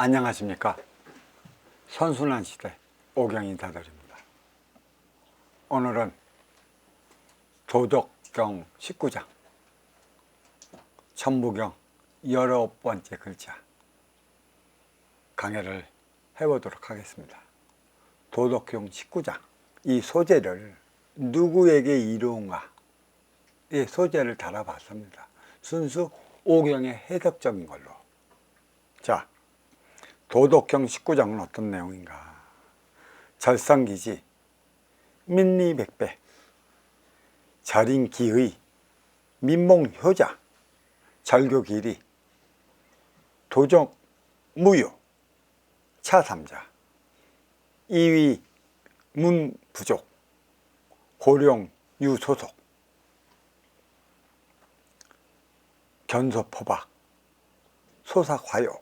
안녕하십니까. 선순환 시대 오경 인사드립니다. 오늘은 도덕경 19장 천부경 19번째 글자 강해를 해보도록 하겠습니다. 도덕경 19장 이 소재를 누구에게 이루은가 이 소재를 달아봤습니다. 순수 오경의 해석적인 걸로. 자, 도덕경 19장은 어떤 내용인가? 절성기지, 민리백배, 절인기의, 민몽효자, 절교기리, 도적무효, 차삼자, 이위 문부족, 고령유소속, 견소포박, 소삭화요.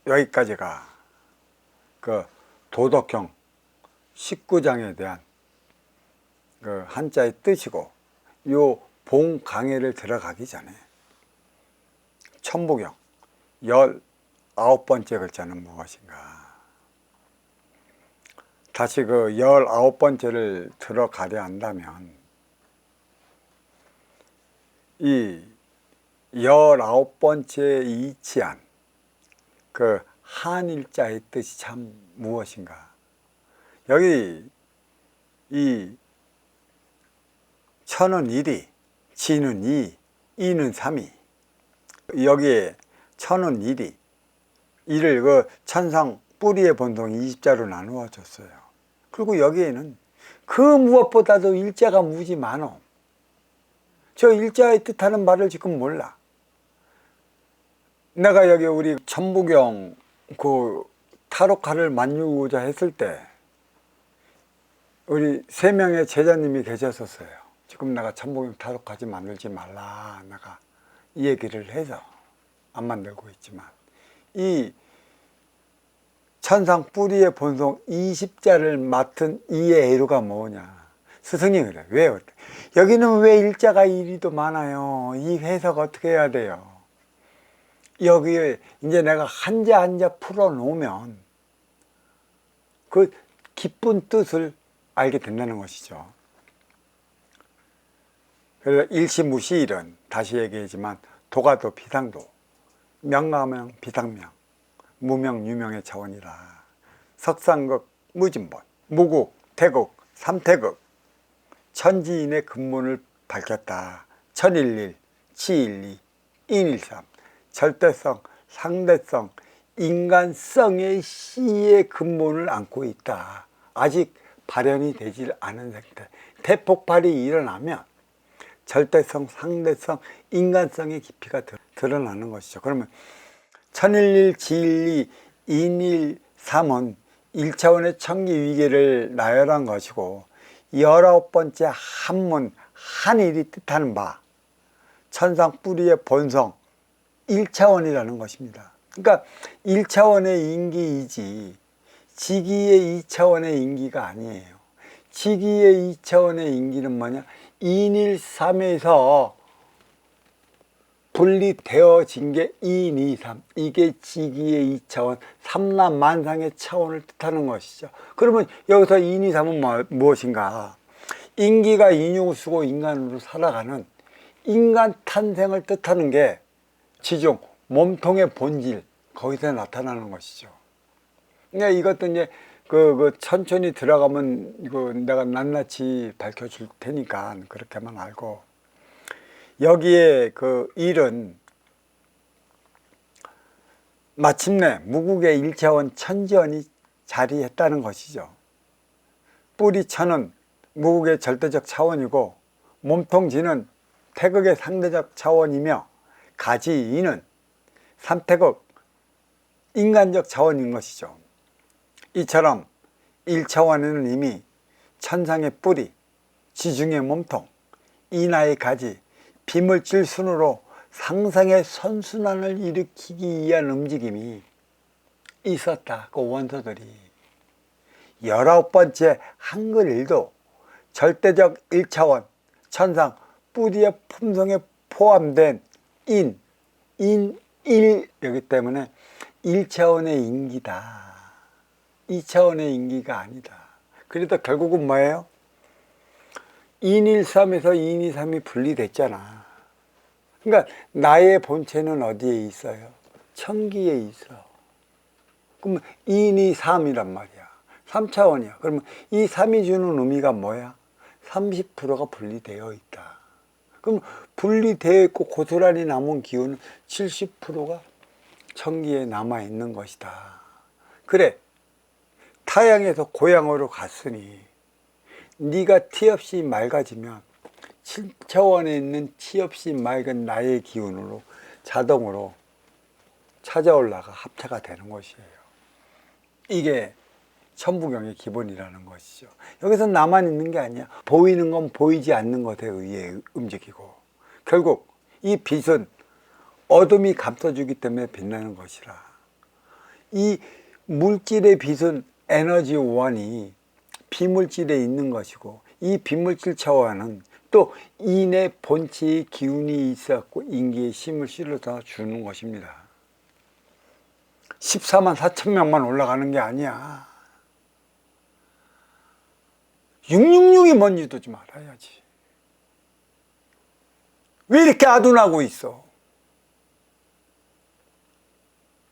여기까지가 그 도덕경 19장에 대한 그 한자의 뜻이고, 요 본 강해를 들어가기 전에 천부경 19번째 글자는 무엇인가? 다시 그 19번째를 들어가려 한다면 이 19번째에 이치한 그 한일자의 뜻이 참 무엇인가? 여기 이 천은 일이, 지는 이, 이는 삼이. 여기에 천은 일이, 이를 그 천상 뿌리의 본성 20자로 나누어 줬어요. 그리고 여기에는 그 무엇보다도 일자가 무지 많어. 저 일자의 뜻하는 말을 지금 몰라. 내가 여기 우리 천부경 그 타로카를 만들고자 했을 때 우리 3명의 제자님이 계셨었어요. 지금 내가 천부경 타로카지 만들지 말라 내가 이 얘기를 해서 안 만들고 있지만, 이 천상 뿌리의 본성 20자를 맡은 이의 애루가 뭐냐? 스승이 그래. 왜? 여기는 왜 일자가 이리도 많아요? 이 해석 어떻게 해야 돼요? 여기에 이제 내가 한자 한자 풀어놓으면 그 깊은 뜻을 알게 된다는 것이죠. 그래서 일시무시일은 다시 얘기하지만 도가도 비상도, 명가명 비상명, 무명 유명의 차원이라. 석상극 무진본, 무국 태극 삼태극, 천지인의 근본을 밝혔다. 천일일, 치일이, 인일삼, 절대성, 상대성, 인간성의 시의 근본을 안고 있다. 아직 발현이 되질 않은 상태. 대폭발이 일어나면 절대성, 상대성, 인간성의 깊이가 드러나는 것이죠. 그러면 천일일, 지일이, 인일삼은 1차원의 천기위계를 나열한 것이고, 19번째 한문, 한일이 뜻하는 바 천상 뿌리의 본성 1차원이라는 것입니다. 그러니까 1차원의 인기이지 지기의 2차원의 인기가 아니에요. 지기의 2차원의 인기는 뭐냐? 인일삼에서 분리되어진 게 2, 2, 3. 이게 지기의 2차원, 삼라만상의 차원을 뜻하는 것이죠. 그러면 여기서 2, 2, 3은 무엇인가? 인기가 인육을 쓰고 인간으로 살아가는 인간 탄생을 뜻하는 게 지중, 몸통의 본질, 거기서 나타나는 것이죠. 그러니까 이것도 이제 천천히 들어가면 이거 내가 낱낱이 밝혀줄 테니까 그렇게만 알고, 여기에 그 일은 마침내 무국의 1차원 천지원이 자리했다는 것이죠. 뿌리천은 무국의 절대적 차원이고, 몸통지는 태극의 상대적 차원이며, 가지이는 삼태극 인간적 차원인 것이죠. 이처럼 1차원에는 이미 천상의 뿌리, 지중의 몸통, 인하의 가지, 비물질 순으로 상상의 선순환을 일으키기 위한 움직임이 있었다. 그 원소들이. 19번째 한글일도 절대적 1차원 천상 뿌리의 품성에 포함된 인일이기 때문에 1차원의 인기다. 2차원의 인기가 아니다. 그래도 결국은 뭐예요? 113에서 223이 분리됐잖아. 그러니까 나의 본체는 어디에 있어요? 천기에 있어. 그러면 223이란 말이야. 3차원이야. 그러면 이 3이 주는 의미가 뭐야? 30%가 분리되어 있다. 그럼 분리되어 있고 고스란히 남은 기운은 70%가 천기에 남아있는 것이다. 그래, 타양에서 고양으로 갔으니 네가 티 없이 맑아지면 7차원에 있는 티 없이 맑은 나의 기운으로 자동으로 찾아올라가 합체가 되는 것이에요. 이게 천부경의 기본이라는 것이죠. 여기서 나만 있는 게 아니야. 보이는 건 보이지 않는 것에 의해 움직이고, 결국 이 빛은 어둠이 감싸주기 때문에 빛나는 것이라. 이 물질의 빛은 에너지 원이 비물질에 있는 것이고, 이 비물질 차원은 또 인의 본체의 기운이 있어갖고 인기의 힘을 실어다 주는 것입니다. 14만 4천 명만 올라가는 게 아니야. 666이 뭔지도 좀 알아야지. 왜 이렇게 아둔하고 있어?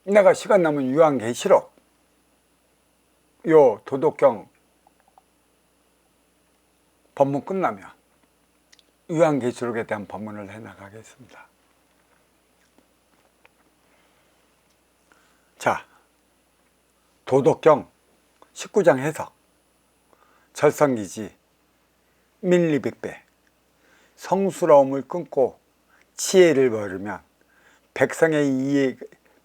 내가 시간 나면 유한계시록, 요 도덕경 법문 끝나면 유한계시록에 대한 법문을 해나가겠습니다. 자, 도덕경 19장 해석. 절성기지 밀리백배, 성스러움을 끊고 치애를 버리면 백성의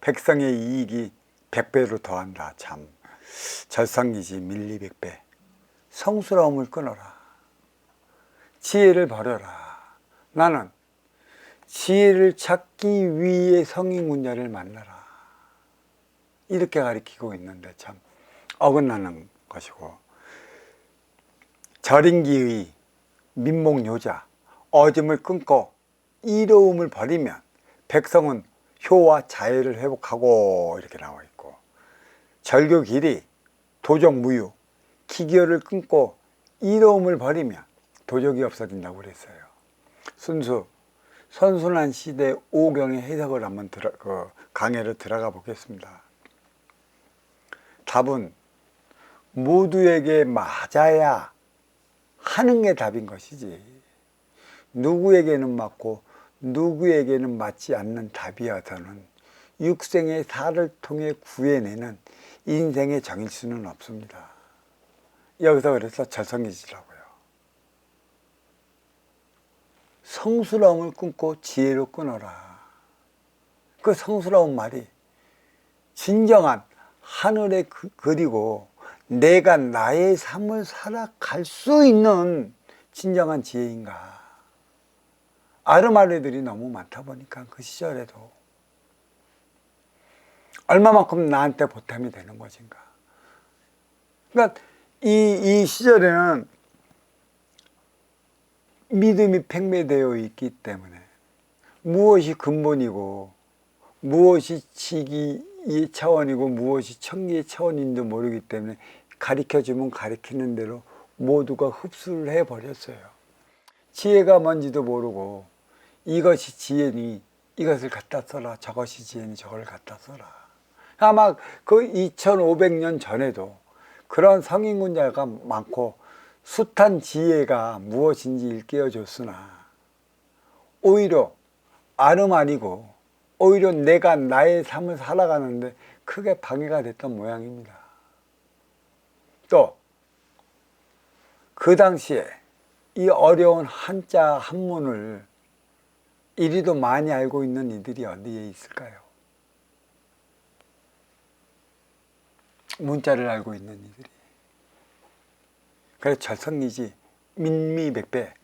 이익이 100배로 더한다. 참, 절성기지 밀리백배, 성스러움을 끊어라. 지혜를 버려라. 나는 지혜를 찾기 위해 성인군자를 만나라. 이렇게 가르치고 있는데 참 어긋나는 것이고, 절인기의 민목요자, 어짐을 끊고 이로움을 버리면 백성은 효와 자애를 회복하고, 이렇게 나와 있고, 절교길이 도적무유, 기교를 끊고 이로움을 버리면 도적이 없어진다고 그랬어요. 순수 선순환 시대 오경의 해석을 한번 강해를 들어가 보겠습니다. 답은 모두에게 맞아야 하는 게 답인 것이지, 누구에게는 맞고 누구에게는 맞지 않는 답이어서는 육생의 살을 통해 구해내는 인생의 정일 수는 없습니다. 여기서 그래서 절성기지라고요. 성스러움을 끊고 지혜로 끊어라. 그 성스러운 말이 진정한 하늘에 그리고 내가 나의 삶을 살아갈 수 있는 진정한 지혜인가. 아르마리들이 너무 많다 보니까 그 시절에도 얼마만큼 나한테 보탬이 되는 것인가. 그러니까 이 시절에는 믿음이 팽배되어 있기 때문에 무엇이 근본이고 무엇이 지기의 차원이고 무엇이 천기의 차원인지 모르기 때문에 가르쳐주면 가르치는 대로 모두가 흡수를 해버렸어요. 지혜가 뭔지도 모르고 이것이 지혜니 이것을 갖다 써라, 저것이 지혜니 저걸 갖다 써라. 아마 그 2500년 전에도 그런 성인군자가 많고 숱한 지혜가 무엇인지 일깨워줬으나 오히려 아름아니고 오히려 내가 나의 삶을 살아가는데 크게 방해가 됐던 모양입니다. 또 그 당시에 이 어려운 한자 한문을 이리도 많이 알고 있는 이들이 어디에 있을까요? 문자를 알고 있는 이들이. 그래서 절성리지 민미백배,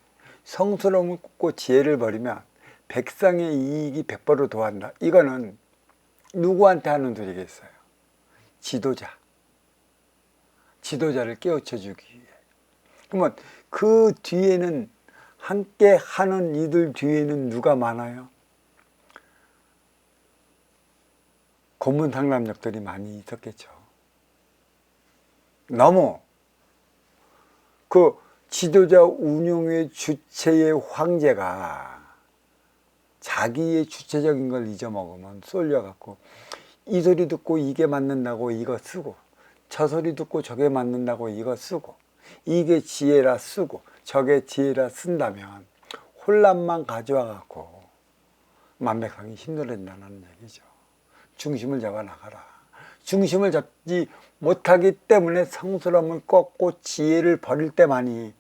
성스러움을 굽고 지혜를 버리면 백성의 이익이 100배로 더한다. 이거는 누구한테 하는 소리겠어요? 지도자를 깨우쳐 주기 위해. 그러면 그 뒤에는, 함께 하는 이들 뒤에는 누가 많아요? 고문상납력들이 많이 있었겠죠. 너무 그 지도자 운용의 주체의 황제가 자기의 주체적인 걸 잊어먹으면 쏠려갖고 이 소리 듣고 이게 맞는다고 이거 쓰고 저 소리 듣고 저게 맞는다고 이거 쓰고 이게 지혜라 쓰고 저게 지혜라 쓴다면 혼란만 가져와갖고 만백성이 힘들어진다는 얘기죠. 중심을 잡아 나가라. 중심을 잡지 못하기 때문에 성스러움을 꺾고 지혜를 버릴 때만이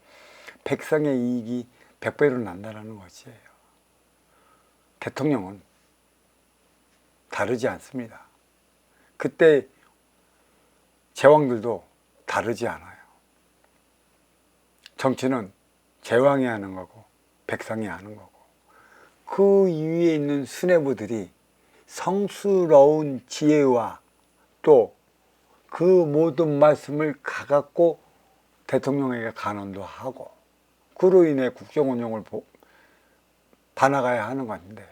백성의 이익이 100배로 난다는 것이에요. 대통령은 다르지 않습니다. 그때 제왕들도 다르지 않아요. 정치는 제왕이 하는 거고 백성이 하는 거고 그 위에 있는 수뇌부들이 성스러운 지혜와 또 그 모든 말씀을 가갖고 대통령에게 간언도 하고 그로 인해 국정 운영을 봐나가야 하는 건데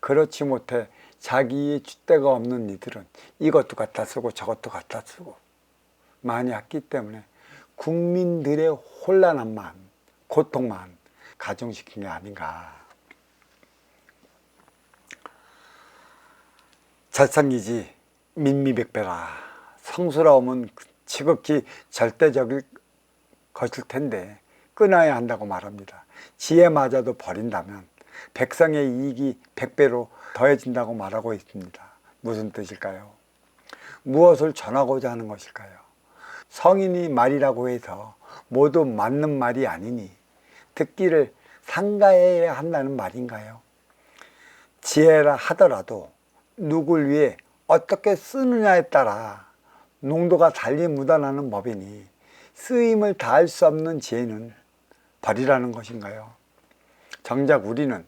그렇지 못해 자기의 줏대가 없는 이들은 이것도 갖다 쓰고 저것도 갖다 쓰고 많이 했기 때문에 국민들의 혼란함만 고통만 가중시킨 게 아닌가. 절상기지 민미백배라. 성스러움은 지극히 절대적일 것일 텐데 끊어야 한다고 말합니다. 지혜마저도 버린다면 백성의 이익이 100배로 더해진다고 말하고 있습니다. 무슨 뜻일까요? 무엇을 전하고자 하는 것일까요? 성인이 말이라고 해서 모두 맞는 말이 아니니 듣기를 삼가해야 한다는 말인가요? 지혜라 하더라도 누굴 위해 어떻게 쓰느냐에 따라 농도가 달리 묻어나는 법이니 쓰임을 다할 수 없는 지혜는 버리라는 것인가요? 정작 우리는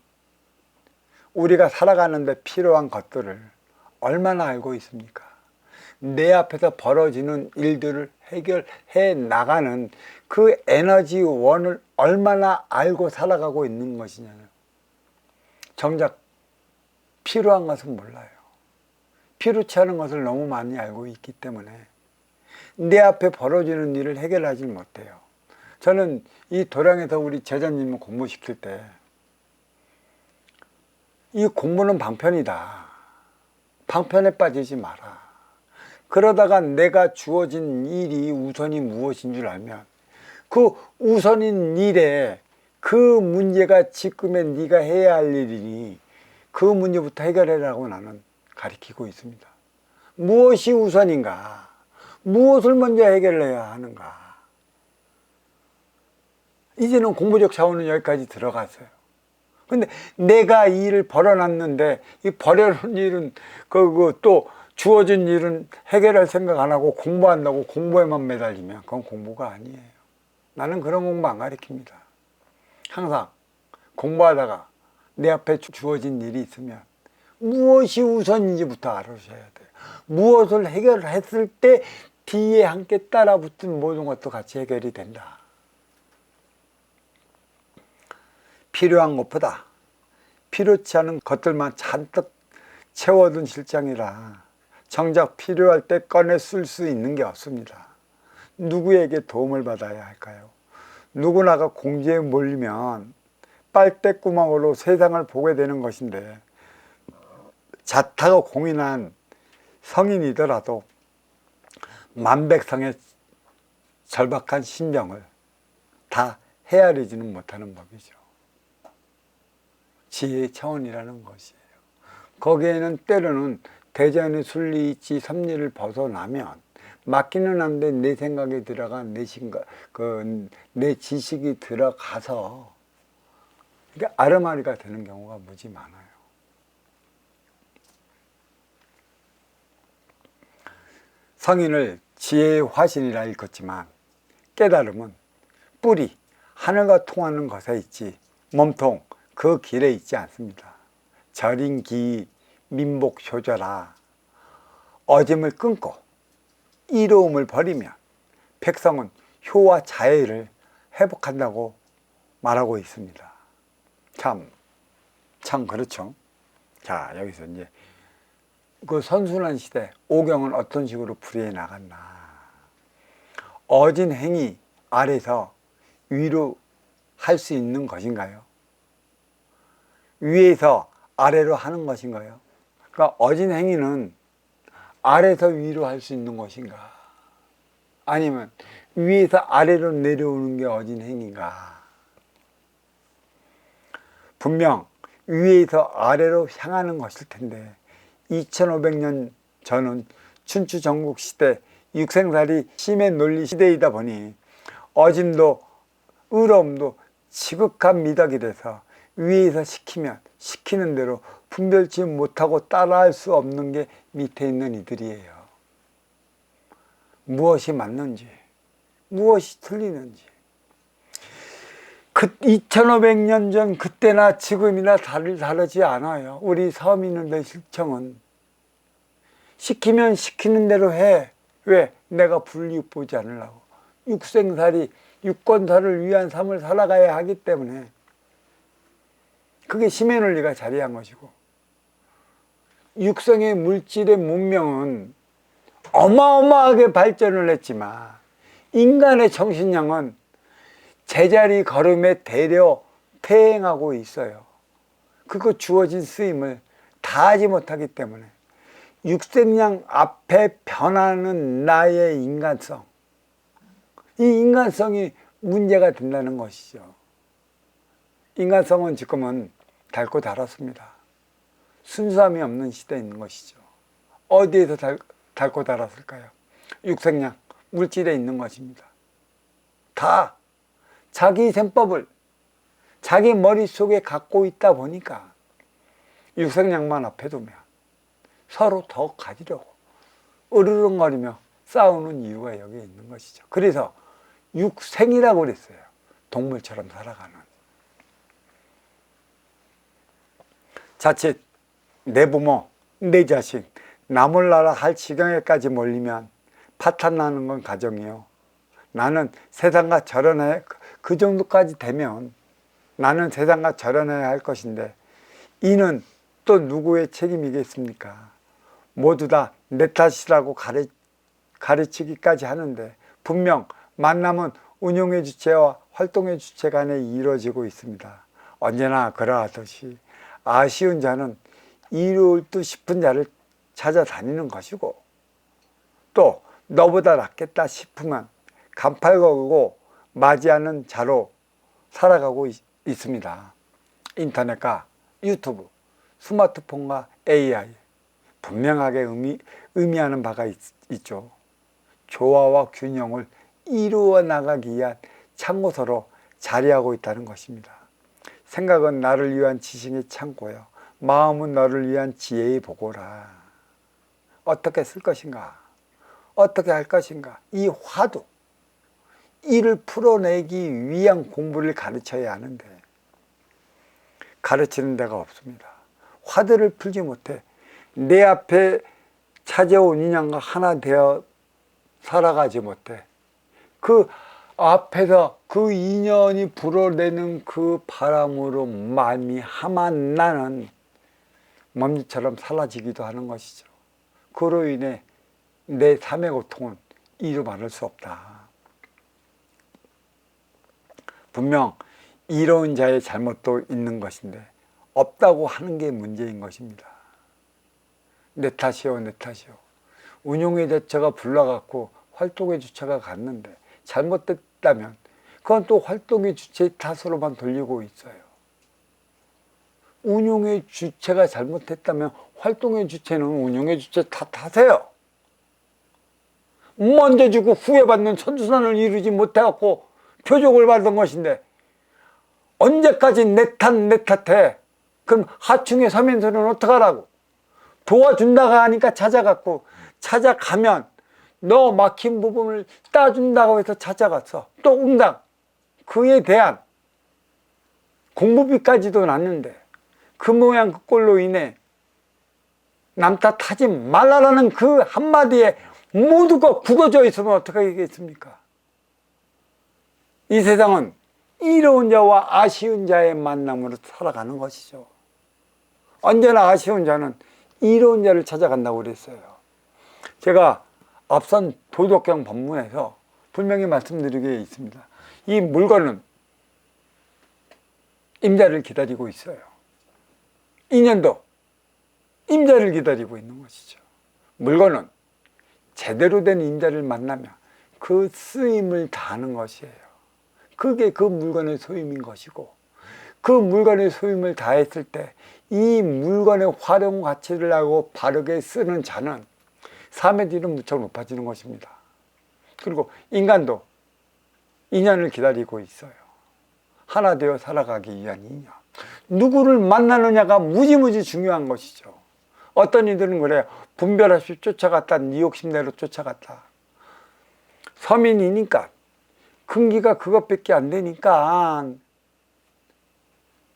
우리가 살아가는데 필요한 것들을 얼마나 알고 있습니까? 내 앞에서 벌어지는 일들을 해결해 나가는 그 에너지원을 얼마나 알고 살아가고 있는 것이냐요. 정작 필요한 것은 몰라요. 필요치 않은 것을 너무 많이 알고 있기 때문에 내 앞에 벌어지는 일을 해결하지 못해요. 저는 이 도량에서 우리 제자님을 공부시킬 때 이 공부는 방편이다. 방편에 빠지지 마라. 그러다가 내가 주어진 일이 우선이 무엇인 줄 알면 그 우선인 일에 그 문제가 지금의 네가 해야 할 일이니 그 문제부터 해결해라고 나는 가르치고 있습니다. 무엇이 우선인가? 무엇을 먼저 해결해야 하는가? 이제는 공부적 차원은 여기까지 들어갔어요. 근데 내가 이 일을 벌어놨는데 이 벌여놓은 일은 또 주어진 일은 해결할 생각 안 하고 공부한다고 공부에만 매달리면 그건 공부가 아니에요. 나는 그런 공부 안 가르칩니다. 항상 공부하다가 내 앞에 주어진 일이 있으면 무엇이 우선인지부터 알아주셔야 돼요. 무엇을 해결했을 때 뒤에 함께 따라 붙은 모든 것도 같이 해결이 된다. 필요한 것보다 필요치 않은 것들만 잔뜩 채워둔 실장이라 정작 필요할 때 꺼내 쓸 수 있는 게 없습니다. 누구에게 도움을 받아야 할까요? 누구나가 공지에 몰리면 빨대구멍으로 세상을 보게 되는 것인데 자타가 공인한 성인이더라도 만백성의 절박한 심정을 다 헤아리지는 못하는 법이죠. 지혜의 차원이라는 것이에요. 거기에는 때로는 대전의 순리이치 섭리를 벗어나면 맞기는 한데 내 생각이 들어가 내 지식이 들어가서 이게 아르마리가 되는 경우가 무지 많아요. 성인을 지혜의 화신이라 일컫지만 깨달음은 뿌리, 하늘과 통하는 것에 있지 몸통, 그 길에 있지 않습니다. 절인기 민복효자라 어짐을 끊고 이로움을 버리면 백성은 효와 자애를 회복한다고 말하고 있습니다. 참 그렇죠. 자, 여기서 이제 그 선순환 시대 오경은 어떤 식으로 풀이해 나갔나. 어진 행위 아래서 위로 할 수 있는 것인가요? 위에서 아래로 하는 것인가요? 그러니까 어진 행위는 아래에서 위로 할 수 있는 것인가? 아니면 위에서 아래로 내려오는 게 어진 행위인가? 분명 위에서 아래로 향하는 것일 텐데 2500년 전은 춘추 전국 시대 육생살이 심의 논리 시대이다 보니 어짐도 의로움도 지극한 미덕이 돼서 위에서 시키면 시키는 대로 분별치 못하고 따라할 수 없는 게 밑에 있는 이들이에요. 무엇이 맞는지 무엇이 틀리는지 2500년 전 그때나 지금이나 다르지 않아요. 우리 서민들의 실정은 시키면 시키는 대로 해. 왜? 내가 불이익 보지 않으려고. 육생살이 육권사를 위한 삶을 살아가야 하기 때문에 그게 심의 논리가 자리한 것이고 육성의 물질의 문명은 어마어마하게 발전을 했지만 인간의 정신량은 제자리 걸음에 대려 퇴행하고 있어요. 그거 주어진 쓰임을 다 하지 못하기 때문에 육생량 앞에 변하는 나의 인간성, 이 인간성이 문제가 된다는 것이죠. 인간성은 지금은 닳고 닳았습니다. 순수함이 없는 시대에 있는 것이죠. 어디에서 닳고 닳았을까요? 육생량, 물질에 있는 것입니다. 다 자기 셈법을 자기 머릿속에 갖고 있다 보니까 육생량만 앞에 두면 서로 더 가지려고 으르렁거리며 싸우는 이유가 여기에 있는 것이죠. 그래서 육생이라고 그랬어요. 동물처럼 살아가는. 자칫 내 부모, 내 자식, 나 몰라라 할 지경에까지 몰리면 파탄나는 건 가정이요. 나는 세상과 절연해, 그 정도까지 되면 나는 세상과 절연해야 할 것인데 이는 또 누구의 책임이겠습니까? 모두 다 내 탓이라고 가르치기까지 하는데 분명 만남은 운용의 주체와 활동의 주체 간에 이루어지고 있습니다. 언제나 그러하듯이 아쉬운 자는 이로울 듯 싶은 자를 찾아다니는 것이고 또 너보다 낫겠다 싶으면 간팔 걸고 맞이하는 자로 살아가고 있습니다. 인터넷과 유튜브, 스마트폰과 AI 분명하게 의미하는 바가 있죠. 조화와 균형을 이루어 나가기 위한 창고서로 자리하고 있다는 것입니다. 생각은 나를 위한 지식의 창고요. 마음은 너를 위한 지혜의 보고라. 어떻게 쓸 것인가? 어떻게 할 것인가? 이 화두, 이를 풀어내기 위한 공부를 가르쳐야 하는데 가르치는 데가 없습니다. 화두를 풀지 못해 내 앞에 찾아온 인연과 하나 되어 살아가지 못해 그 앞에서 그 인연이 불어내는 그 바람으로 말미암아 나는 먼지처럼 사라지기도 하는 것이죠. 그로 인해 내 삶의 고통은 이루 말할 수 없다. 분명 이로운 자의 잘못도 있는 것인데 없다고 하는 게 문제인 것입니다. 내 탓이요, 내 탓이요. 운용의 주체가 불러갔고 활동의 주체가 갔는데 잘못됐다면 그건 또 활동의 주체의 탓으로만 돌리고 있어요. 운용의 주체가 잘못했다면 활동의 주체는 운용의 주체 탓하세요. 먼저 주고 후회 받는 선순환을 이루지 못해갖고 표적을 받은 것인데 언제까지 내 탓해? 그럼 하충에 서면서는 어떡하라고? 도와준다고 하니까 찾아가면 너 막힌 부분을 따준다고 해서 찾아갔어. 또 응당. 그에 대한 공부비까지도 났는데 그 모양 그 꼴로 인해 남 탓하지 말라라는 그 한마디에 모두가 굳어져 있으면 어떻게 하겠습니까? 이 세상은 이로운 자와 아쉬운 자의 만남으로 살아가는 것이죠. 언제나 아쉬운 자는 이로운 자를 찾아간다고 그랬어요. 제가 앞선 도덕경 법문에서 분명히 말씀드리게 있습니다. 이 물건은 임자를 기다리고 있어요. 인연도 임자를 기다리고 있는 것이죠. 물건은 제대로 된 임자를 만나면 그 쓰임을 다하는 것이에요. 그게 그 물건의 소임인 것이고, 그 물건의 소임을 다했을 때 이 물건의 활용 가치를 알고 바르게 쓰는 자는 삶의 질은 무척 높아지는 것입니다. 그리고 인간도 인연을 기다리고 있어요. 하나 되어 살아가기 위한 인연. 누구를 만나느냐가 무지무지 중요한 것이죠. 어떤 이들은 그래요. 분별 없이 쫓아갔다, 네 욕심대로 쫓아갔다. 서민이니까 근기가 그것밖에 안 되니까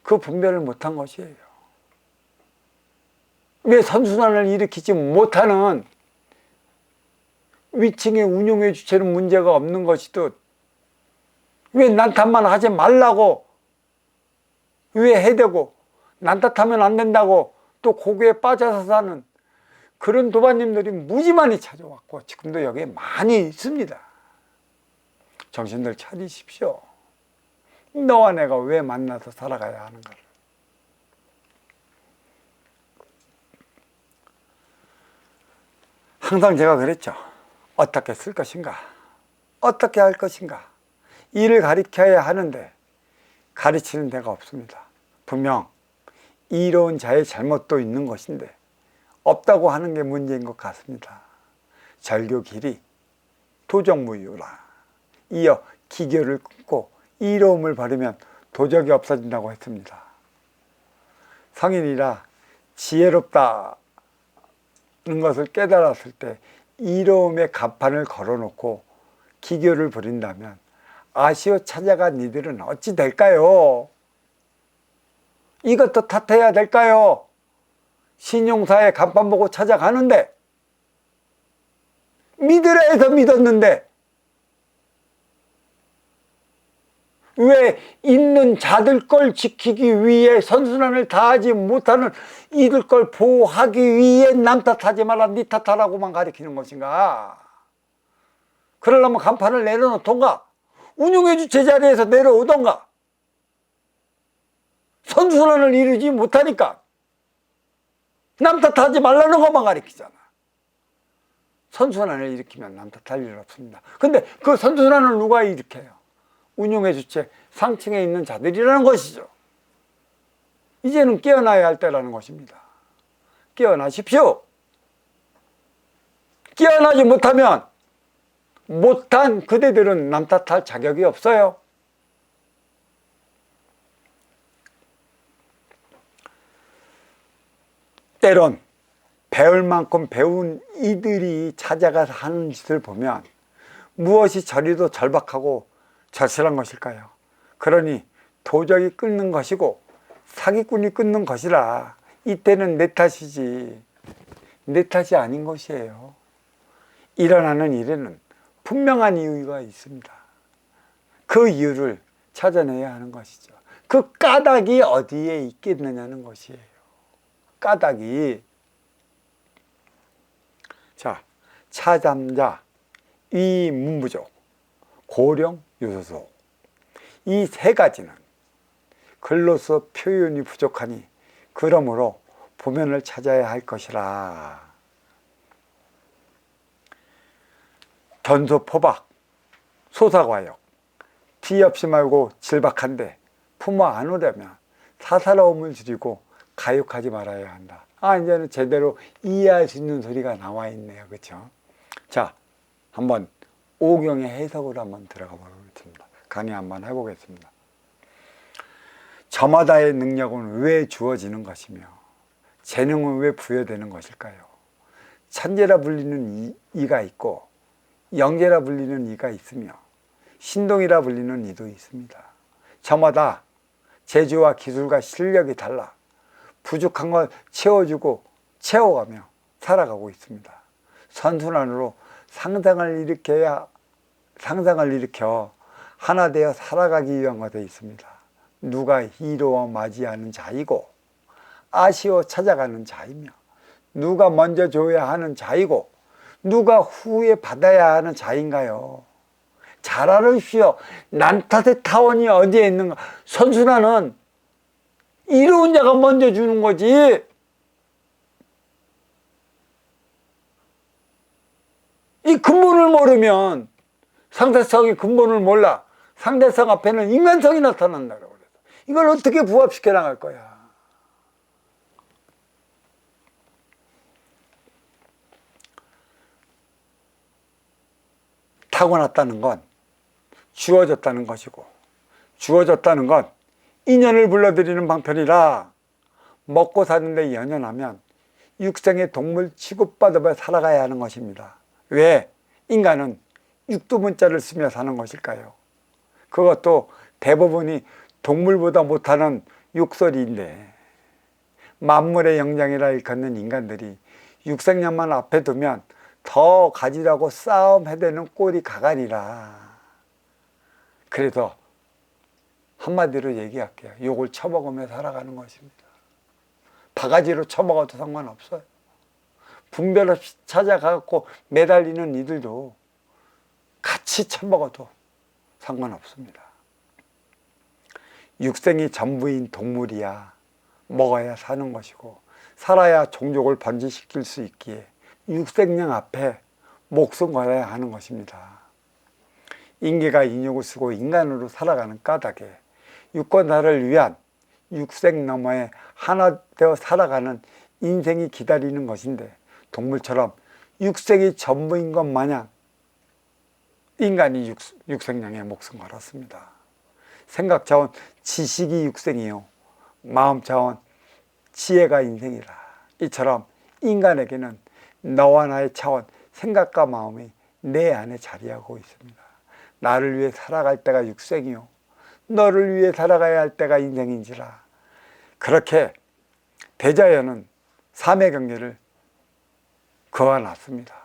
그 분별을 못한 것이에요. 왜 선순환을 일으키지 못하는 위층의 운용의 주체는 문제가 없는 것이듯 왜 난탓만 하지 말라고, 왜 해대고 난탓하면 안 된다고 또 고개에 빠져서 사는 그런 도반님들이 무지 많이 찾아왔고 지금도 여기에 많이 있습니다. 정신들 차리십시오. 너와 내가 왜 만나서 살아가야 하는가를. 항상 제가 그랬죠. 어떻게 쓸 것인가, 어떻게 할 것인가. 일을 가르쳐야 하는데 가르치는 데가 없습니다. 분명 이로운 자의 잘못도 있는 것인데 없다고 하는 게 문제인 것 같습니다. 절교 길이 도적무유라. 이어 기교를 끊고 이로움을 바르면 도적이 없어진다고 했습니다. 성인이라 지혜롭다는 것을 깨달았을 때 이로움의 간판을 걸어놓고 기교를 부린다면 아쉬워 찾아간 이들은 어찌 될까요? 이것도 탓해야 될까요? 신용사의 간판 보고 찾아가는데, 믿으라 해서 믿었는데 왜 있는 자들 걸 지키기 위해 선순환을 다하지 못하는 이들 걸 보호하기 위해 남 탓하지 마라, 니 탓하라고만 가르치는 것인가? 그러려면 간판을 내려놓던가 운용해주 제자리에서 내려오던가. 선순환을 이루지 못하니까 남 탓하지 말라는 것만 가르치잖아. 선순환을 일으키면 남 탓할 일 없습니다. 근데 그 선순환을 누가 일으켜요? 운용의 주체 상층에 있는 자들이라는 것이죠. 이제는 깨어나야 할 때라는 것입니다. 깨어나십시오. 깨어나지 못하면 못한 그대들은 남 탓할 자격이 없어요. 때론 배울 만큼 배운 이들이 찾아가서 하는 짓을 보면 무엇이 저리도 절박하고 절실한 것일까요? 그러니 도적이 끊는 것이고 사기꾼이 끊는 것이라 이때는 내 탓이지 내 탓이 아닌 것이에요. 일어나는 일에는 분명한 이유가 있습니다. 그 이유를 찾아내야 하는 것이죠. 그 까닭이 어디에 있겠느냐는 것이에요. 까닭이, 자, 차잠자, 위문부족, 고령, 유소소, 이 세 가지는 글로서 표현이 부족하니 그러므로 보면을 찾아야 할 것이라. 전소포박, 소사과역, 뒤 없이 말고 질박한데 품어 안으려면 사사로움을 줄이고 가욕하지 말아야 한다. 이제는 제대로 이해할 수 있는 소리가 나와 있네요. 그렇죠? 자, 한번 오경의 해석으로 한번 들어가 보겠습니다. 강의 한번 해보겠습니다. 저마다의 능력은 왜 주어지는 것이며 재능은 왜 부여되는 것일까요? 천재라 불리는 이가 있고 영재라 불리는 이가 있으며 신동이라 불리는 이도 있습니다. 저마다 재주와 기술과 실력이 달라 부족한 걸 채워주고 채워가며 살아가고 있습니다. 선순환으로 상상을 일으켜 하나 되어 살아가기 위한 것에 있습니다. 누가 이로워 맞이하는 자이고 아쉬워 찾아가는 자이며 누가 먼저 줘야 하는 자이고 누가 후에 받아야 하는 자인가요? 잘 알으십시오. 난 탓의 타원이 어디에 있는가? 선순환은 이로운 자가 먼저 주는 거지. 이 근본을 모르면, 상대성의 근본을 몰라. 상대성 앞에는 인간성이 나타난다고 그래서 이걸 어떻게 부합시켜 나갈 거야? 타고났다는 건 주어졌다는 것이고, 주어졌다는 건 인연을 불러들이는 방편이라, 먹고 사는데 연연하면 육생의 동물 취급받아 살아가야 하는 것입니다. 왜 인간은 육두문자를 쓰며 사는 것일까요? 그것도 대부분이 동물보다 못하는 욕설인데, 만물의 영장이라 일컫는 인간들이 육생년만 앞에 두면 더 가지라고 싸움 해대는 꼴이 가관이라. 그래서 한마디로 얘기할게요. 욕을 처먹으며 살아가는 것입니다. 바가지로 처먹어도 상관없어요. 분별 없이 찾아가고 매달리는 이들도 같이 처먹어도 상관없습니다. 육생이 전부인 동물이야 먹어야 사는 것이고, 살아야 종족을 번지시킬 수 있기에 육생령 앞에 목숨 걸어야 하는 것입니다. 인계가 인육을 쓰고 인간으로 살아가는 까닭에 유권자를 위한 육생 너머에 하나 되어 살아가는 인생이 기다리는 것인데, 동물처럼 육생이 전부인 것 마냥 인간이 육생령에 목숨 걸었습니다. 생각 차원 지식이 육생이요, 마음 차원 지혜가 인생이라. 이처럼 인간에게는 너와 나의 차원 생각과 마음이 내 안에 자리하고 있습니다. 나를 위해 살아갈 때가 육생이요, 너를 위해 살아가야 할 때가 인생인지라. 그렇게 대자연은 삶의 경계를 그어놨습니다.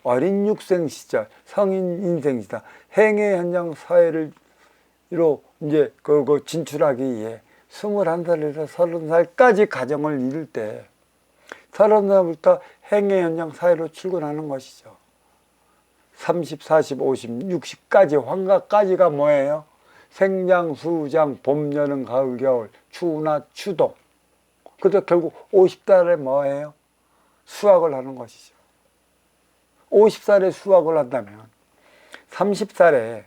어린 육생 시절, 성인 인생 시절, 행의 현장 사회로 이제 진출하기 위해 21살에서 30살까지 가정을 이룰 때, 30살부터 행의 현장 사회로 출근하는 것이죠. 30, 40, 50, 60까지, 환갑까지가 뭐예요? 생장, 수장, 봄, 여름, 가을, 겨울, 추나 추동. 그래서 결국 50살에 뭐예요? 수학을 하는 것이죠. 50살에 수학을 한다면 30살에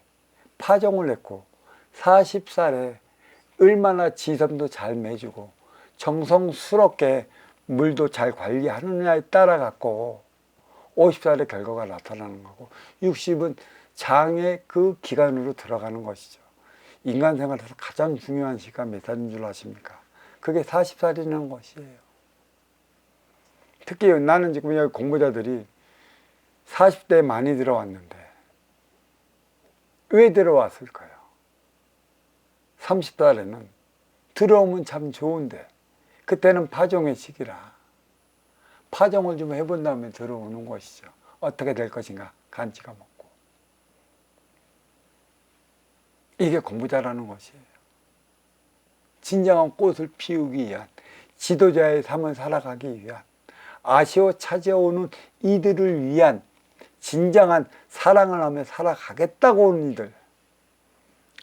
파종을 했고, 40살에 얼마나 지선도 잘 매주고 정성스럽게 물도 잘 관리하느냐에 따라 갖고 50살의 결과가 나타나는 거고, 60은 장의 그 기간으로 들어가는 것이죠. 인간 생활에서 가장 중요한 시간 몇 살인 줄 아십니까? 그게 40살이라는 것이에요. 특히 나는 지금 여기 공부자들이 40대에 많이 들어왔는데 왜 들어왔을까요? 30살에는 들어오면 참 좋은데 그때는 파종의 시기라, 파종을 좀 해본 다음에 들어오는 것이죠. 어떻게 될 것인가 간지가 먹고. 이게 공부자라는 것이에요. 진정한 꽃을 피우기 위한, 지도자의 삶을 살아가기 위한, 아쉬워 찾아오는 이들을 위한 진정한 사랑을 하며 살아가겠다고 온 이들,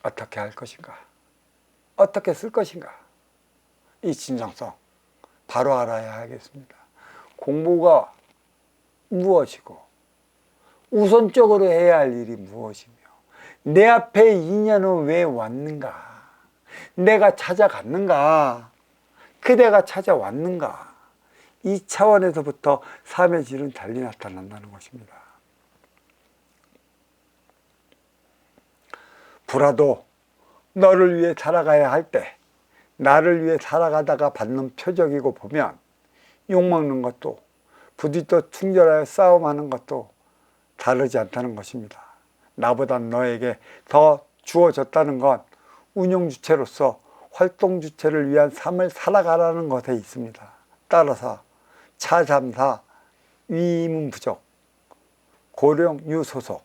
어떻게 할 것인가, 어떻게 쓸 것인가, 이 진정성 바로 알아야 하겠습니다. 공부가 무엇이고 우선적으로 해야 할 일이 무엇이며, 내 앞에 인연은 왜 왔는가, 내가 찾아갔는가, 그대가 찾아왔는가, 이 차원에서부터 삶의 질은 달리 나타난다는 것입니다. 불화도 너를 위해 살아가야 할 때, 나를 위해 살아가다가 받는 표적이고 보면, 욕먹는 것도 부딪혀 충절하여 싸움하는 것도 다르지 않다는 것입니다. 나보다 너에게 더 주어졌다는 건 운용주체로서 활동주체를 위한 삶을 살아가라는 것에 있습니다. 따라서 차삼사, 위임은 부족, 고령, 유소속,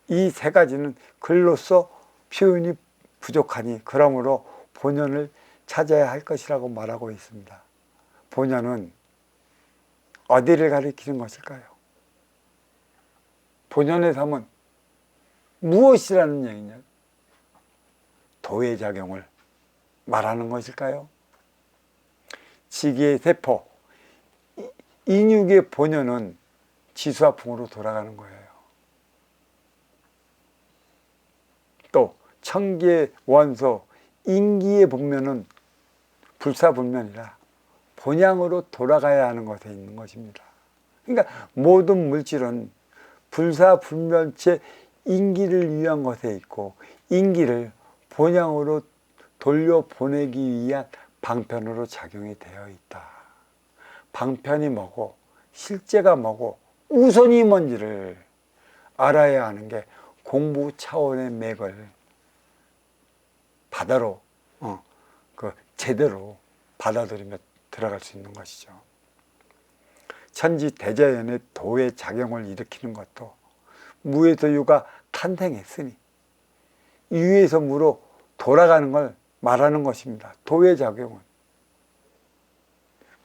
이 세 가지는 글로써 표현이 부족하니 그러므로 본연을 찾아야 할 것이라고 말하고 있습니다. 본연은 어디를 가리키는 것일까요? 본연의 삶은 무엇이라는 얘기냐? 도해작용을 말하는 것일까요? 지기의 세포, 인육의 본연은 지수화풍으로 돌아가는 거예요. 또 청기의 원소, 인기의 본면은 불사불면이라 본향으로 돌아가야 하는 것에 있는 것입니다. 그러니까 모든 물질은 불사불면체 인기를 위한 것에 있고, 인기를 본향으로 돌려보내기 위한 방편으로 작용이 되어 있다. 방편이 뭐고 실제가 뭐고 우선이 뭔지를 알아야 하는 게 공부 차원의 맥을 바다로 제대로 받아들이며 들어갈 수 있는 것이죠. 천지 대자연의 도의 작용을 일으키는 것도 무에서 유가 탄생했으니 유에서 무로 돌아가는 걸 말하는 것입니다. 도의 작용은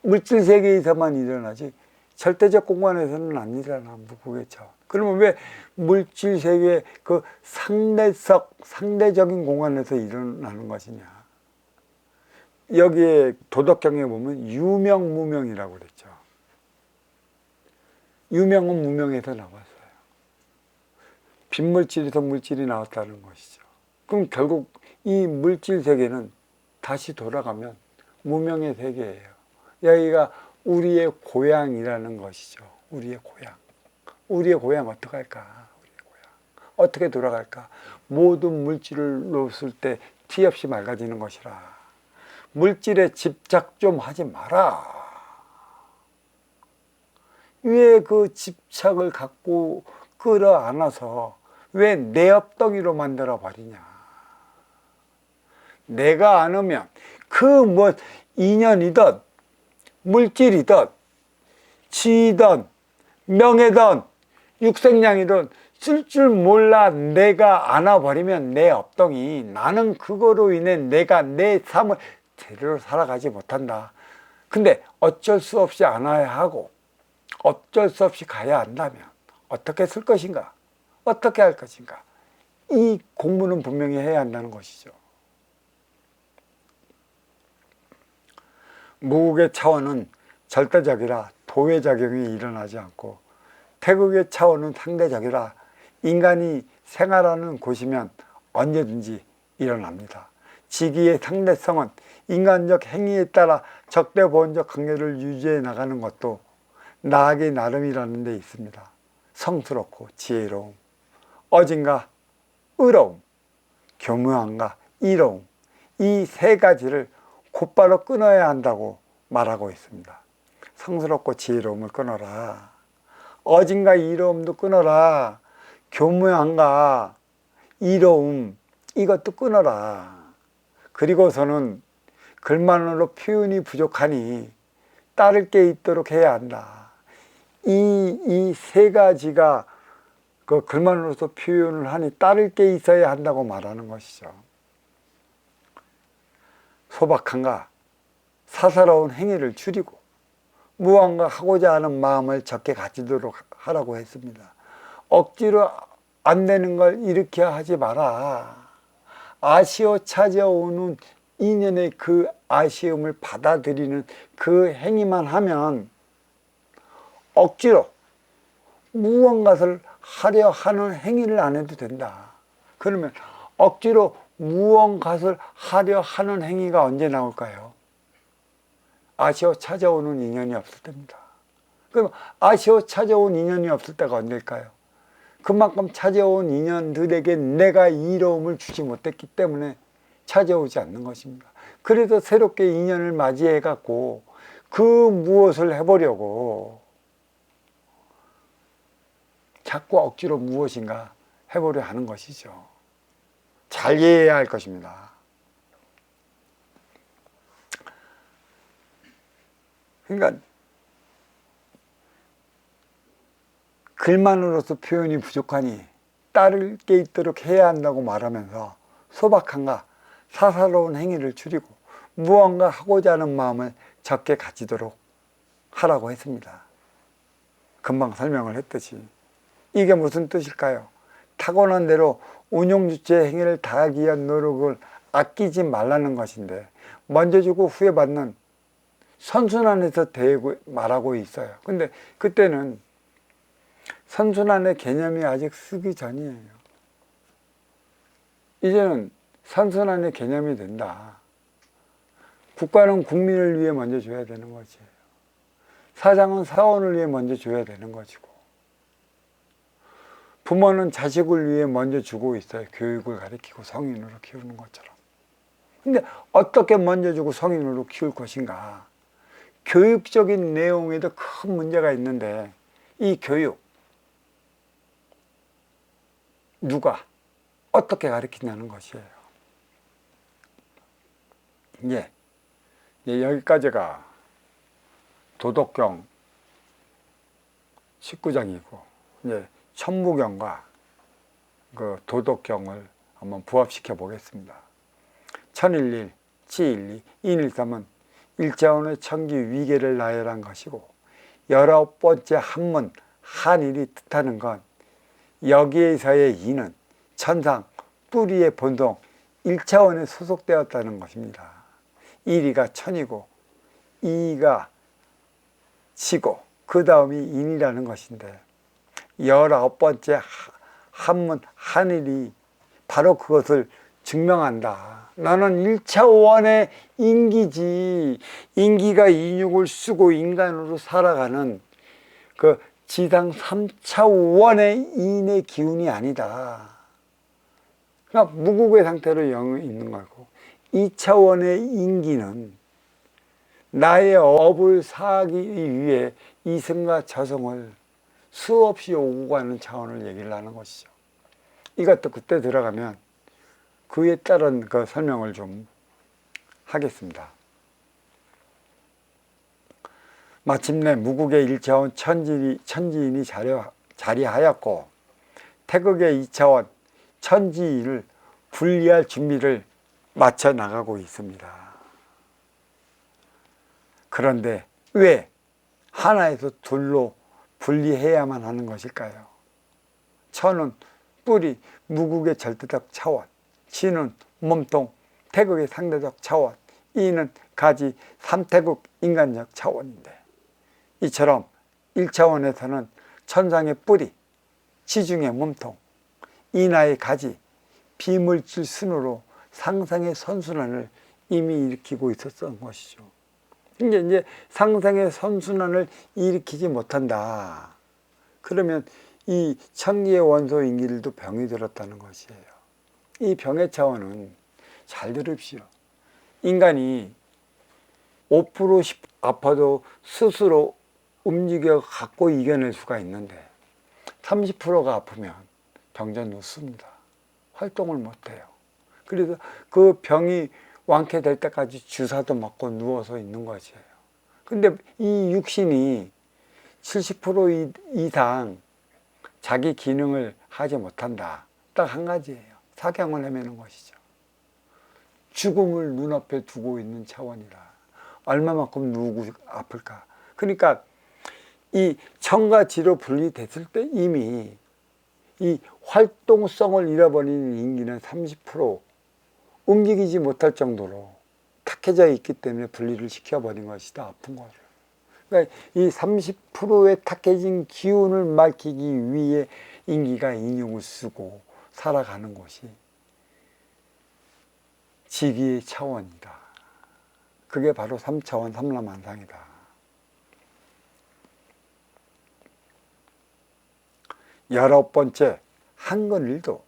물질 세계에서만 일어나지 절대적 공간에서는 안 일어나. 무국의 차원. 그러면 왜 물질 세계의 그 상대적인 공간에서 일어나는 것이냐? 여기에 도덕경에 보면 유명 무명이라고 그랬죠. 유명은 무명에서 나왔어요. 빈물질에서 물질이 나왔다는 것이죠. 그럼 결국 이 물질 세계는 다시 돌아가면 무명의 세계예요. 여기가 우리의 고향이라는 것이죠. 우리의 고향. 우리의 고향 어떻게 할까? 우리의 고향. 어떻게 돌아갈까? 모든 물질을 놓았을 때 티 없이 맑아지는 것이라. 물질에 집착 좀 하지 마라. 왜 그 집착을 갖고 끌어안아서 왜 내 엎덩이로 만들어 버리냐? 내가 안으면 그 뭐 인연이든 물질이든 지이든 명예든 육생량이든 쓸 줄 몰라 내가 안아버리면 내 엎덩이, 나는 그거로 인해 내가 내 삶을 제대로 살아가지 못한다. 근데 어쩔 수 없이 안아야 하고 어쩔 수 없이 가야 한다면 어떻게 쓸 것인가? 어떻게 할 것인가? 이 공부는 분명히 해야 한다는 것이죠. 무국의 차원은 절대적이라 도의 작용이 일어나지 않고, 태극의 차원은 상대적이라 인간이 생활하는 곳이면 언제든지 일어납니다. 지기의 상대성은 인간적 행위에 따라 적대보원적 관계를 유지해 나가는 것도 나에게 나름이라는 데 있습니다. 성스럽고 지혜로움, 어진과 의로움, 교묘함과 이로움, 이 세 가지를 곧바로 끊어야 한다고 말하고 있습니다. 성스럽고 지혜로움을 끊어라. 어진과 이로움도 끊어라. 교묘함과 이로움, 이것도 끊어라. 그리고서는 글만으로 표현이 부족하니 따를 게 있도록 해야 한다. 이 세 가지가 그 글만으로서 표현을 하니 따를 게 있어야 한다고 말하는 것이죠. 소박함과 사사로운 행위를 줄이고 무언가 하고자 하는 마음을 적게 가지도록 하라고 했습니다. 억지로 안 되는 걸 일으켜 하지 마라. 아쉬워 찾아오는 인연의 그 아쉬움을 받아들이는 그 행위만 하면, 억지로 무언가를 하려 하는 행위를 안 해도 된다. 그러면 억지로 무언가를 하려 하는 행위가 언제 나올까요? 아쉬워 찾아오는 인연이 없을 때입니다. 그럼 아쉬워 찾아온 인연이 없을 때가 언제일까요? 그만큼 찾아온 인연들에게 내가 이로움을 주지 못했기 때문에 찾아오지 않는 것입니다. 그래서 새롭게 인연을 맞이해 갖고 그 무엇을 해보려고 자꾸 억지로 무엇인가 해보려 하는 것이죠. 잘 이해해야 할 것입니다. 그러니까 글만으로서 표현이 부족하니 따를 게 있도록 해야 한다고 말하면서 소박함과 사사로운 행위를 줄이고 무언가 하고자 하는 마음을 적게 가지도록 하라고 했습니다. 금방 설명을 했듯이. 이게 무슨 뜻일까요? 타고난 대로 운용주체의 행위를 다하기 위한 노력을 아끼지 말라는 것인데, 먼저 주고 후회 받는 선순환에서 대고 말하고 있어요. 근데 그때는 선순환의 개념이 아직 쓰기 전이에요. 이제는 선순환의 개념이 된다. 국가는 국민을 위해 먼저 줘야 되는 거지. 사장은 사원을 위해 먼저 줘야 되는 것이고, 부모는 자식을 위해 먼저 주고 있어요. 교육을 가르치고 성인으로 키우는 것처럼. 근데 어떻게 먼저 주고 성인으로 키울 것인가? 교육적인 내용에도 큰 문제가 있는데, 이 교육, 누가 어떻게 가르치냐는 것이에요. 이제 여기까지가 도덕경 19장이고, 이제 천무경과 그 도덕경을 한번 부합시켜 보겠습니다. 천일일, 치일리, 인일삼은 일차원의 천기 위계를 나열한 것이고, 19번째 한문 한일이 뜻하는 건 여기에서의 이는 천상 뿌리의 본성 1차원에 소속되었다는 것입니다. 일이가 천이고 이가 치고 그 다음이 인이라는 것인데, 19번째 한문 한일이 바로 그것을 증명한다. 나는 1차원의 인기지, 인기가 인육을 쓰고 인간으로 살아가는 그 지상 3차원의 인의 기운이 아니다. 그러니까 무국의 상태로 있는 거고, 2차원의 인기는 나의 업을 사하기 위해 이승과 저승을 수없이 오고 가는 차원을 얘기를 하는 것이죠. 이것도 그때 들어가면 그에 따른 그 설명을 좀 하겠습니다. 마침내 무국의 1차원 천지인이 자리하였고, 태극의 2차원 천지인을 분리할 준비를 마쳐 나가고 있습니다. 그런데 왜 하나에서 둘로 분리해야만 하는 것일까요? 천은 뿌리, 무국의 절대적 차원, 지는 몸통, 태극의 상대적 차원, 이는 가지, 삼태국 인간적 차원인데, 이처럼 1차원에서는 천상의 뿌리, 지중의 몸통, 인하의 가지, 비물질 순으로 상상의 선순환을 이미 일으키고 있었던 것이죠. 이제 상상의 선순환을 일으키지 못한다. 그러면 이 천기의 원소 인기들도 병이 들었다는 것이에요. 이 병의 차원은, 잘 들읍시오, 인간이 5% 아파도 스스로 움직여 갖고 이겨낼 수가 있는데, 30%가 아프면 병자 눕습니다. 활동을 못해요. 그래서 그 병이 완쾌될 때까지 주사도 맞고 누워서 있는 것이에요. 근데 이 육신이 70% 이상 자기 기능을 하지 못한다. 딱 한 가지예요. 사경을 헤매는 것이죠. 죽음을 눈앞에 두고 있는 차원이라 얼마만큼 누구 아플까. 그러니까 이 천과 지로 분리됐을 때 이미 이 활동성을 잃어버리는 인기는 30% 움직이지 못할 정도로 탁해져 있기 때문에 분리를 시켜버린 것이다. 아픈 거를. 그러니까 이 30%의 탁해진 기운을 밝히기 위해 인기가 인육을 쓰고 살아가는 것이 지기의 차원이다. 그게 바로 3차원 삼라만상이다. 열아홉 번째 한건일도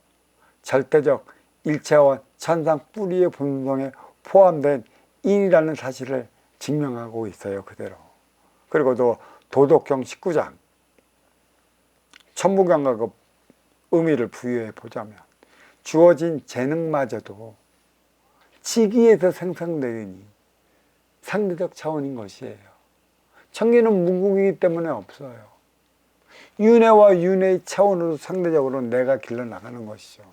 절대적 1차원 천상 뿌리의 본성에 포함된 인이라는 사실을 증명하고 있어요. 그대로. 그리고 또 도덕경 19장 천무경과 그 의미를 부여해 보자면, 주어진 재능마저도 지기에서 생성되니 상대적 차원인 것이에요. 천기는 무국이기 때문에 없어요. 윤회와 윤회의 차원으로 상대적으로 내가 길러나가는 것이죠.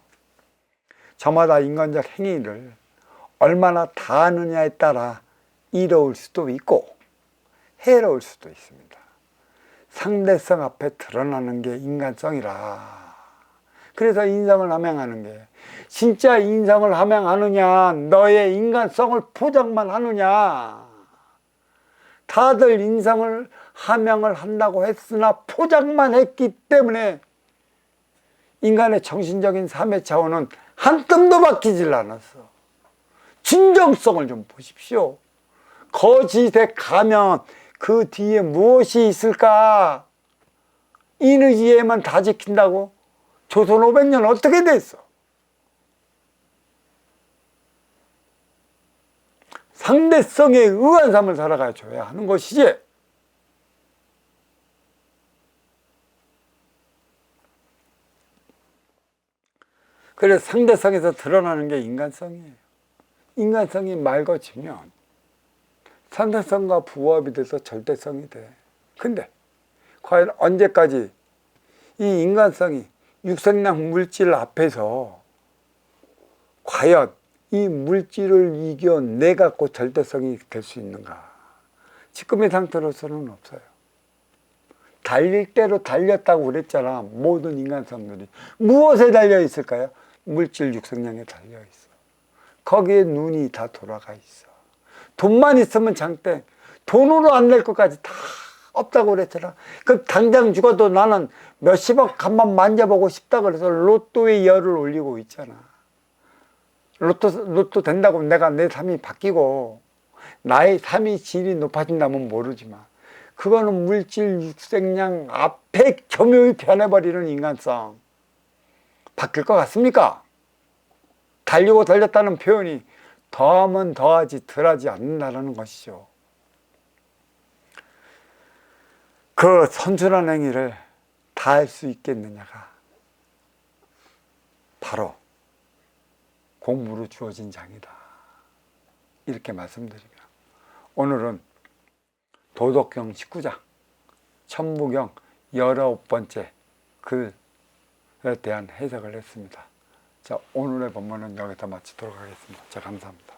저마다 인간적 행위를 얼마나 다하느냐에 따라 이로울 수도 있고 해로울 수도 있습니다. 상대성 앞에 드러나는 게 인간성이라. 그래서 인성을 함양하는 게, 진짜 인성을 함양하느냐, 너의 인간성을 포장만 하느냐. 다들 인성을 함양을 한다고 했으나 포장만 했기 때문에 인간의 정신적인 삶의 차원은 한 뜸도 바뀌질 않았어. 진정성을 좀 보십시오. 거짓에 가면 그 뒤에 무엇이 있을까? 인의지혜만 다 지킨다고 조선 500년 어떻게 됐어? 상대성에 의한 삶을 살아가줘야 하는 것이지. 그래서 상대성에서 드러나는 게 인간성이에요. 인간성이 맑아지면 상대성과 부합이 돼서 절대성이 돼. 근데 과연 언제까지 이 인간성이 육생량 물질 앞에서 과연 이 물질을 이겨내갖고 절대성이 될 수 있는가? 지금의 상태로서는 없어요. 달릴 대로 달렸다고 그랬잖아. 모든 인간성들이. 무엇에 달려 있을까요? 물질 육생량에 달려 있어. 거기에 눈이 다 돌아가 있어. 돈만 있으면 장땡. 돈으로 안 낼 것까지 다 없다고 그랬잖아. 그 당장 죽어도 나는 몇십억 한번 만져보고 싶다 그래서 로또의 열을 올리고 있잖아. 로또 된다고 내가 내 삶이 바뀌고 나의 삶의 질이 높아진다면 모르지만 그거는 물질 육생량 앞에 교묘히 변해버리는 인간성. 바뀔 것 같습니까? 달리고 달렸다는 표현이 더하면 더하지 덜하지 않는다는 것이죠. 그 선순환 행위를 다 할 수 있겠느냐가 바로 공부로 주어진 장이다. 이렇게 말씀드리며 오늘은 도덕경 19장 천부경 19번째 글에 대한 해석을 했습니다. 자, 오늘의 본문은 여기서 마치도록 하겠습니다. 자, 감사합니다.